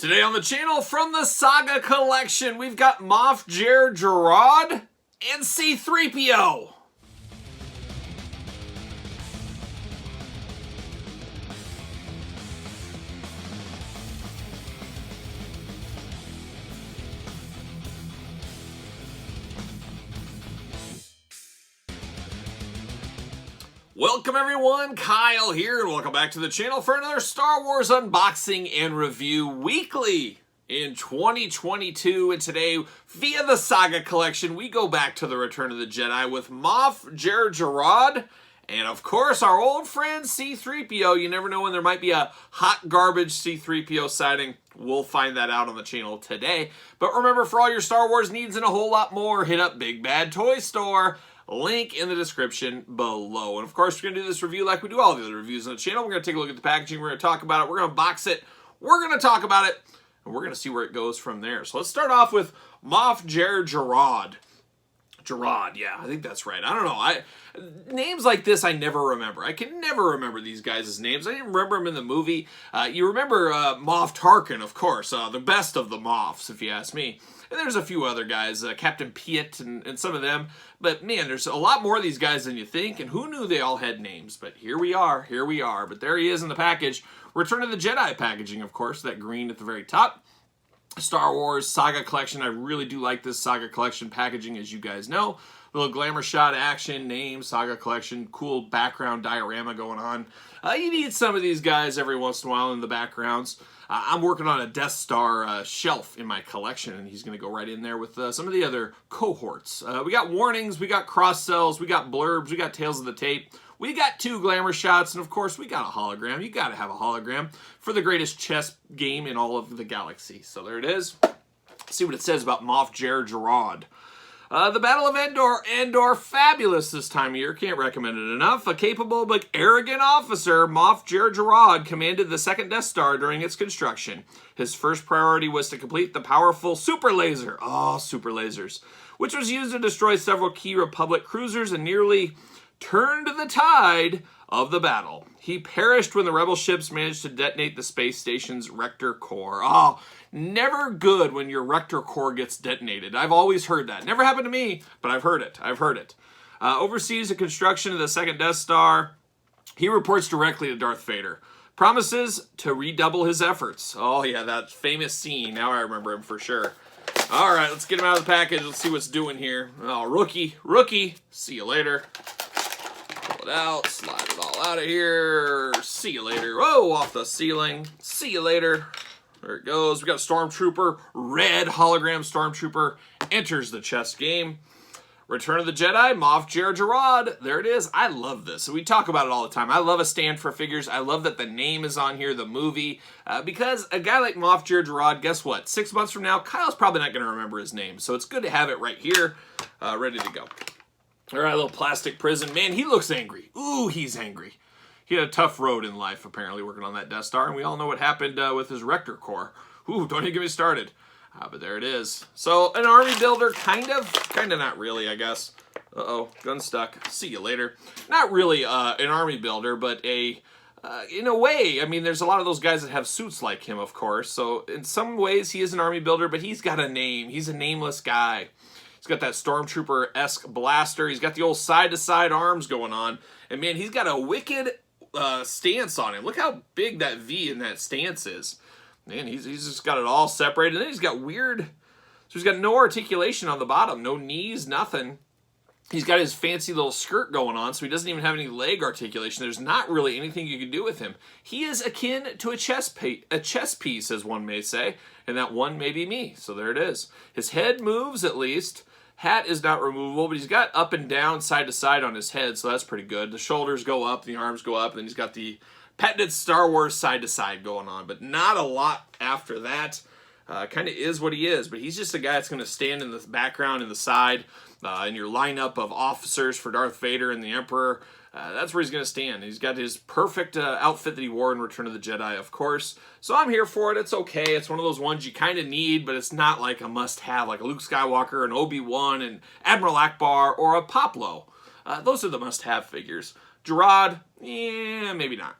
Today on the channel, from the Saga collection, we've got Moff Jerjerrod and C-3PO. Welcome everyone, Kyle here, and welcome back to the channel for another Star Wars unboxing and review weekly in 2022. And today, via the Saga collection, we go back to the Return of the Jedi with Moff Jerjerrod, and of course our old friend C-3PO. You never know when there might be a hot garbage C-3PO sighting. We'll find that out on the channel today. But remember, for all your Star Wars needs and a whole lot more, hit up Big Bad Toy Store. Link in the description below. And of course, we're going to do this review like we do all the other reviews on the channel. We're going to take a look at the packaging. We're going to talk about it. We're going to box it. We're going to talk about it. And we're going to see where it goes from there. So let's start off with Moff Jerjerrod. Jerrod, yeah, I think that's right. I don't know. Names like this I never remember. I can never remember these guys' names. I didn't remember them in the movie. You remember Moff Tarkin, of course. The best of the Moffs, if you ask me. And there's a few other guys, Captain Piet and some of them. But man, there's a lot more of these guys than you think. And who knew they all had names? But here we are. Here we are. But there he is in the package. Return of the Jedi packaging, of course. That green at the very top. Star Wars Saga collection. I really do like this Saga collection packaging, as you guys know. Little glamour shot action, name, Saga collection, cool background diorama going on. You need some of these guys every once in a while in the backgrounds. I'm working on a Death Star shelf in my collection, and he's going to go right in there with some of the other cohorts. We got warnings, we got cross sells, we got blurbs, we got tales of the tape. We got 2 glamour shots, and of course, we got a hologram. You got to have a hologram for the greatest chess game in all of the galaxy. So there it is. See what it says about Moff Jerjerrod. The Battle of Endor, fabulous this time of year. Can't recommend it enough. A capable but arrogant officer, Moff Jerjerrod commanded the second Death Star during its construction. His first priority was to complete the powerful super laser. Oh, super lasers. Which was used to destroy several key Republic cruisers and nearly turned the tide of the battle. He perished when the rebel ships managed to detonate the space station's Rector core. Oh, never good when your Rector core gets detonated. I've always heard that. Never happened to me, but I've heard it. I've heard it. Oversees the construction of the second Death Star. He reports directly to Darth Vader. Promises to redouble his efforts. Oh yeah, that famous scene. Now I remember him for sure. All right, let's get him out of the package. Let's see what's doing here. Oh, rookie. See you later. Pull it out, slide it all out of here. See you later. Whoa, off the ceiling. See you later. There it goes. We got a Stormtrooper, red hologram Stormtrooper, enters the chess game. Return of the Jedi, Moff Jerjerrod. There it is. I love this. We talk about it all the time. I love a stand for figures. I love that the name is on here, the movie, because a guy like Moff Jerjerrod, guess what? 6 months from now, Kyle's probably not going to remember his name. So it's good to have it right here, ready to go. All right, little plastic prison. Man, he looks angry. Ooh, he's angry. He had a tough road in life, apparently, working on that Death Star, and we all know what happened with his Rector core. Ooh, don't even get me started. But there it is. So, an army builder, kind of not really, I guess. Uh-oh, gun stuck. See you later. Not really an army builder, but in a way, I mean, there's a lot of those guys that have suits like him, of course. So, in some ways, he is an army builder, but he's got a name. He's a nameless guy. He's got that Stormtrooper-esque blaster. He's got the old side-to-side arms going on. And, man, he's got a wicked stance on him. Look how big that V in that stance is. Man, he's just got it all separated. And then he's got weird... So he's got no articulation on the bottom. No knees, nothing. He's got his fancy little skirt going on, so he doesn't even have any leg articulation. There's not really anything you can do with him. He is akin to a chess piece, as one may say. And that one may be me. So there it is. His head moves, at least. Hat is not removable, but he's got up and down, side to side on his head, so that's pretty good. The shoulders go up, the arms go up, and then he's got the patented Star Wars side to side going on, but not a lot after that. Kind of is what he is, but he's just a guy that's going to stand in the background and the side in your lineup of officers for Darth Vader and the Emperor. That's where he's going to stand. He's got his perfect outfit that he wore in Return of the Jedi, of course. So I'm here for it. It's okay. It's one of those ones you kind of need, but it's not like a must-have, like a Luke Skywalker, an Obi-Wan, and Admiral Akbar, or a Poplo. Those are the must-have figures. Jerjerrod, yeah, maybe not.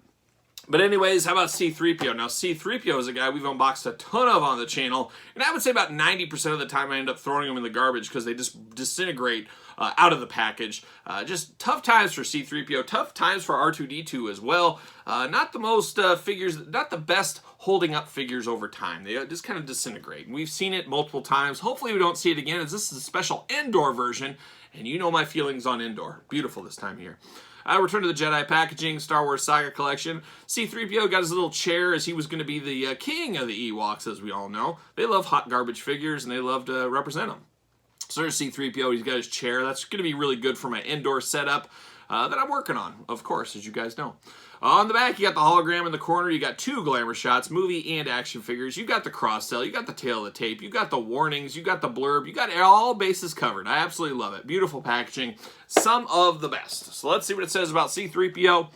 But anyways, how about C-3PO? Now, C-3PO is a guy we've unboxed a ton of on the channel, and I would say about 90% of the time I end up throwing them in the garbage because they just disintegrate out of the package. Just tough times for C-3PO, tough times for R2-D2 as well. Not the most figures, not the best holding up figures over time. They just kind of disintegrate. And we've seen it multiple times. Hopefully we don't see it again, as this is a special Endor version, and you know my feelings on Endor. Beautiful this time of year. Return to the Jedi packaging, Star Wars Saga collection. C-3PO got his little chair as he was going to be the king of the Ewoks, as we all know. They love hot garbage figures, and they love to represent them. So there's C-3PO. He's got his chair. That's going to be really good for my Endor setup that I'm working on, of course, as you guys know. On the back, you got the hologram in the corner. You got 2 glamour shots, movie and action figures. You got the cross-sell. You got the tail of the tape. You got the warnings. You got the blurb. You got all bases covered. I absolutely love it. Beautiful packaging. Some of the best. So let's see what it says about C-3PO.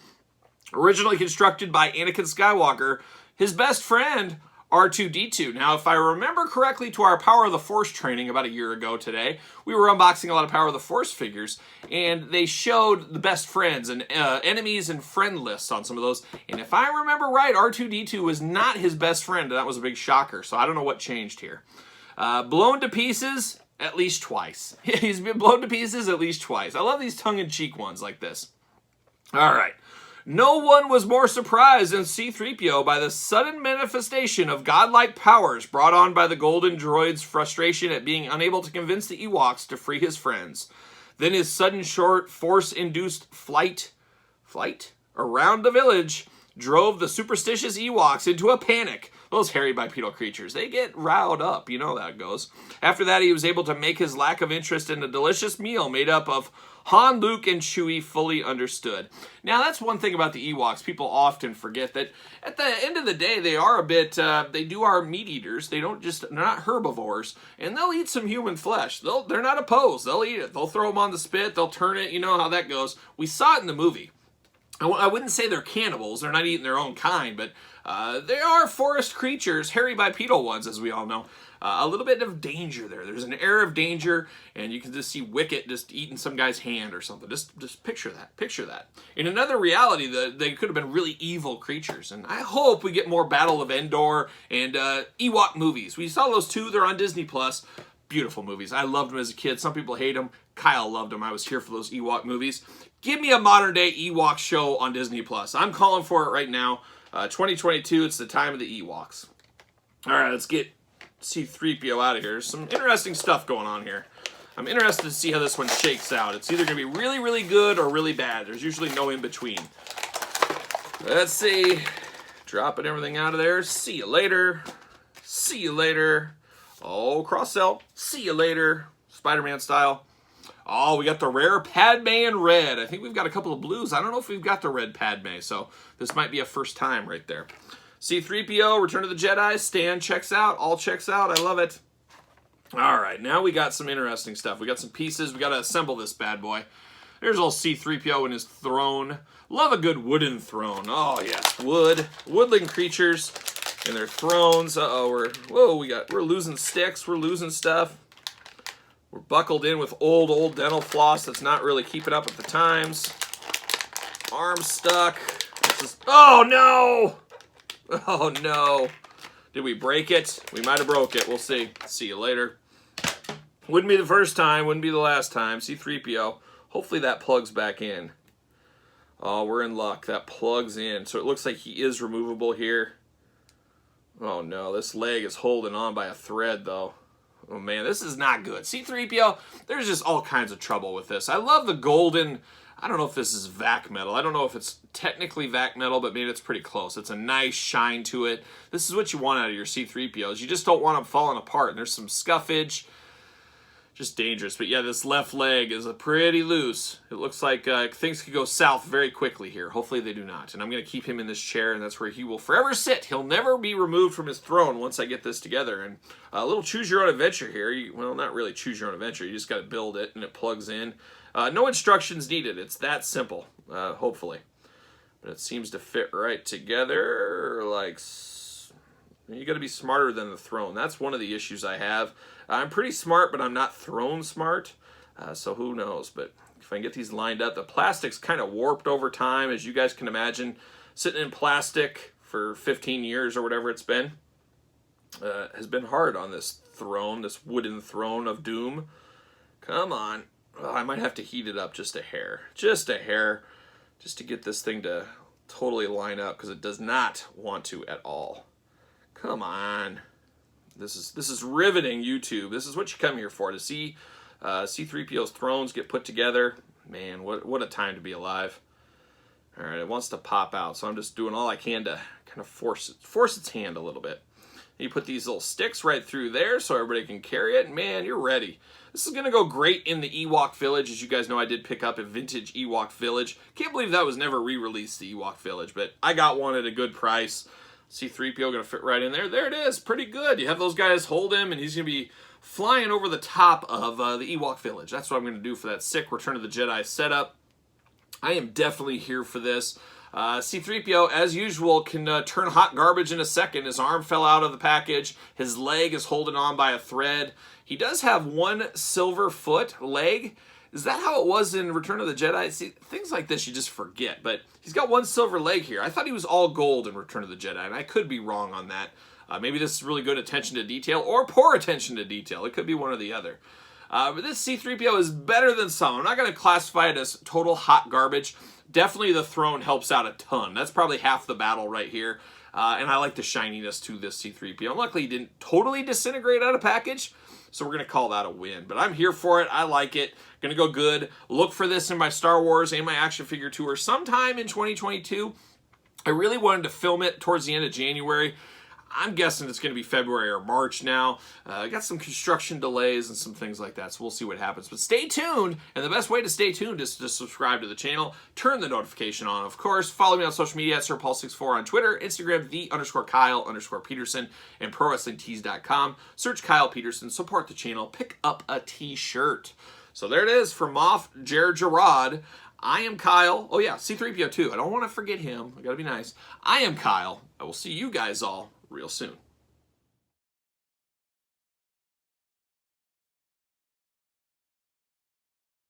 Originally constructed by Anakin Skywalker, his best friend, R2-D2. Now, if I remember correctly to our Power of the Force training about a year ago today, we were unboxing a lot of Power of the Force figures, and they showed the best friends and enemies and friend lists on some of those. And if I remember right, R2-D2 was not his best friend, and that was a big shocker, so I don't know what changed here. Blown to pieces at least twice. He's been blown to pieces at least twice. I love these tongue-in-cheek ones like this. All right. No one was more surprised than C-3PO by the sudden manifestation of godlike powers brought on by the golden droid's frustration at being unable to convince the Ewoks to free his friends. Then his sudden short force-induced flight around the village drove the superstitious Ewoks into a panic. Those hairy bipedal creatures, they get riled up, you know how that goes. After that, he was able to make his lack of interest in a delicious meal made up of Han, Luke, and Chewie fully understood. Now, that's one thing about the Ewoks. People often forget that at the end of the day, they are a bit, they are meat eaters. They're not herbivores, and they'll eat some human flesh. They're not opposed. They'll eat it. They'll throw them on the spit. They'll turn it. You know how that goes. We saw it in the movie. I wouldn't say they're cannibals. They're not eating their own kind, but they are forest creatures, hairy bipedal ones, as we all know. A little bit of danger there. There's an air of danger, and you can just see Wicket just eating some guy's hand or something. Just picture that. Picture that. In another reality, they could have been really evil creatures, and I hope we get more Battle of Endor and Ewok movies. We saw those 2. They're on Disney+. Beautiful movies. I loved them as a kid. Some people hate them. Kyle loved them. I was here for those Ewok movies. Give me a modern-day Ewok show on Disney+. I'm calling for it right now. 2022, it's the time of the Ewoks. All right, let's get C-3PO out of here. There's some interesting stuff going on here. I'm interested to see how this one shakes out. It's either going to be really, really good or really bad. There's usually no in-between. Let's see. Dropping everything out of there. See you later. See you later. Oh, cross-sell. See you later. Spider-Man style. Oh, we got the rare Padme in red. I think we've got a couple of blues. I don't know if we've got the red Padme, so this might be a first time right there. C-3PO, Return of the Jedi. Stan checks out. All checks out. I love it. All right, now we got some interesting stuff. We got some pieces. We got to assemble this bad boy. There's old C-3PO and his throne. Love a good wooden throne. Oh, yes, wood. Woodland creatures and their thrones. Uh-oh, we're losing sticks. We're losing stuff. We're buckled in with old dental floss that's not really keeping up with the times. Arm stuck. Oh, no! Oh, no. Did we break it? We might have broke it. We'll see. See you later. Wouldn't be the first time. Wouldn't be the last time. C-3PO. Hopefully that plugs back in. Oh, we're in luck. That plugs in. So it looks like he is removable here. Oh, no. This leg is holding on by a thread, though. Oh, man, this is not good. C-3PO, there's just all kinds of trouble with this. I love the golden, I don't know if this is vac metal. I don't know if it's technically vac metal, but maybe it's pretty close. It's a nice shine to it. This is what you want out of your C-3POs. You just don't want them falling apart. And there's some scuffage. Just dangerous. But yeah, this left leg is pretty loose. It looks like things could go south very quickly here. Hopefully they do not. And I'm going to keep him in this chair, and that's where he will forever sit. He'll never be removed from his throne once I get this together. And a little choose-your-own-adventure here. Well, not really choose-your-own-adventure. You just got to build it, and it plugs in. No instructions needed. It's that simple, hopefully. But it seems to fit right together. Like, you got to be smarter than the throne. That's one of the issues I have. I'm pretty smart, but I'm not throne smart, so who knows. But if I can get these lined up, the plastic's kind of warped over time, as you guys can imagine. sitting in plastic for 15 years or whatever it's been. Has been hard on this throne, this wooden throne of doom. Come on. Oh, I might have to heat it up just a hair. Just a hair. Just to get this thing to totally line up, because it does not want to at all. Come on. This is riveting, YouTube. This is what you come here for, to see C-3PO's thrones get put together. Man, what a time to be alive. All right, it wants to pop out, so I'm just doing all I can to kind of force its hand a little bit. You put these little sticks right through there so everybody can carry it. Man, you're ready. This is going to go great in the Ewok Village. As you guys know, I did pick up a vintage Ewok Village. Can't believe that was never re-released, the Ewok Village, but I got one at a good price. C-3PO going to fit right in there. There it is. Pretty good. You have those guys hold him, and he's going to be flying over the top of the Ewok Village. That's what I'm going to do for that sick Return of the Jedi setup. I am definitely here for this. C-3PO, as usual, can turn hot garbage in a second. His arm fell out of the package. His leg is holding on by a thread. He does have one silver foot leg. Is that how it was in Return of the Jedi? See, things like this you just forget. But he's got one silver leg here. I thought he was all gold in Return of the Jedi, and I could be wrong on that. Maybe this is really good attention to detail or poor attention to detail. It could be one or the other. But this C-3PO is better than some. I'm not going to classify it as total hot garbage. Definitely the throne helps out a ton. That's probably half the battle right here. And I like the shininess to this C-3PO. Luckily, he didn't totally disintegrate out of package, so we're going to call that a win. But I'm here for it. I like it. Going to go good. Look for this in my Star Wars and my action figure tour sometime in 2022. I really wanted to film it towards the end of January. I'm guessing it's going to be February or March now. I got some construction delays and some things like that, so we'll see what happens. But stay tuned, and the best way to stay tuned is to subscribe to the channel, turn the notification on, of course. Follow me on social media at SirPaul64 on Twitter, Instagram, _Kyle_Peterson, and ProWrestlingTees.com. Search Kyle Peterson, support the channel, pick up a t-shirt. So there it is for Moff Jerjerrod. I am Kyle. Oh yeah, C-3PO too. I don't want to forget him. I gotta be nice. I am Kyle. I will see you guys all real soon.